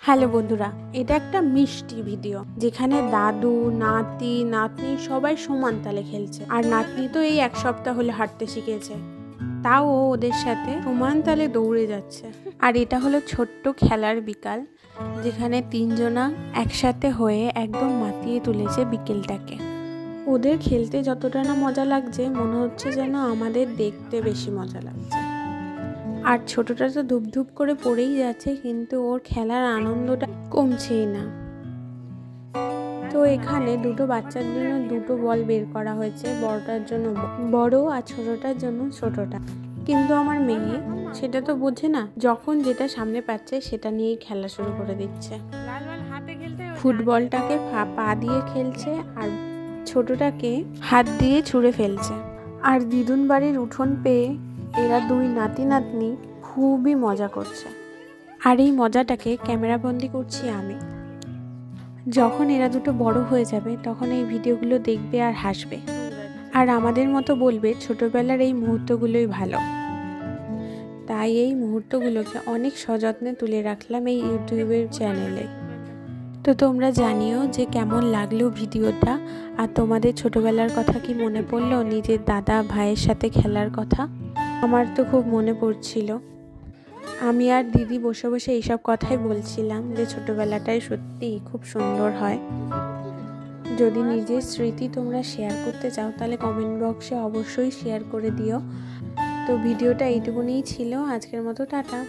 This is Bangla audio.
হ্যালো বন্ধুরা, এটা একটা মিষ্টি ভিডিও যেখানে দাদু নাতি নাতনি সবাই সমান তালে খেলছে। আর নাতনি তো এই এক সপ্তাহ হলে হাঁটতে শিখেছে, তাও ও ওদের সাথে সমান তালে দৌড়ে যাচ্ছে। আর এটা হলো ছোট্ট খেলার বিকাল, যেখানে তিনজনা একসাথে হয়ে একদম মাতিয়ে তুলেছে বিকেলটাকে। ওদের খেলতে যতটা না মজা লাগছে, মনে হচ্ছে যেন আমাদের দেখতে বেশি মজা লাগছে। আর ছোটটা তো ধুপ ধুপ করে পড়েই যাচ্ছে, কিন্তু ওর খেলার আনন্দটা কমছেই না। তো এখানে দুটো বাচ্চার জন্য দুটো বল বের করা হয়েছে, বড়টার জন্য বড় আর ছোটটার জন্য ছোটটা। কিন্তু আমার মেয়ে সেটা তো বোঝে না, যখন যেটা সামনে পাচ্ছে সেটা নিয়েই খেলা শুরু করে দিচ্ছে। ফুটবলটাকে পা দিয়ে খেলছে আর ছোটটাকে হাত দিয়ে ছুঁড়ে ফেলছে। আর দিদুন বাড়ির উঠোন পেয়ে এরা দুই নাতি নাতনি খুবই মজা করছে। আর এই মজাটাকে ক্যামেরাবন্দি করছি আমি। যখন এরা দুটো বড় হয়ে যাবে, তখন এই ভিডিওগুলো দেখবে আর হাসবে, আর আমাদের মতো বলবে ছোটবেলার এই মুহূর্তগুলোই ভালো। তাই এই মুহূর্তগুলোকে অনেক সযত্নে তুলে রাখলাম এই ইউটিউবের চ্যানেলে। তো তোমরা জানিও যে কেমন লাগলো ভিডিওটা, আর তোমাদের ছোটবেলার কথা কি মনে পড়লো, নিজের দাদা ভাইয়ের সাথে খেলার কথা? আমার তো খুব মনে পড়ছিল। আমি আর দিদি বসে বসে এইসব কথাই বলছিলাম যে ছোটবেলাটাই সত্যিই খুব সুন্দর হয়। যদি নিজের স্মৃতি তোমরা শেয়ার করতে চাও, তাহলে কমেন্ট বক্সে অবশ্যই শেয়ার করে দিও। তো ভিডিওটা এইটুকুনিই ছিল, আজকের মতো টাটা।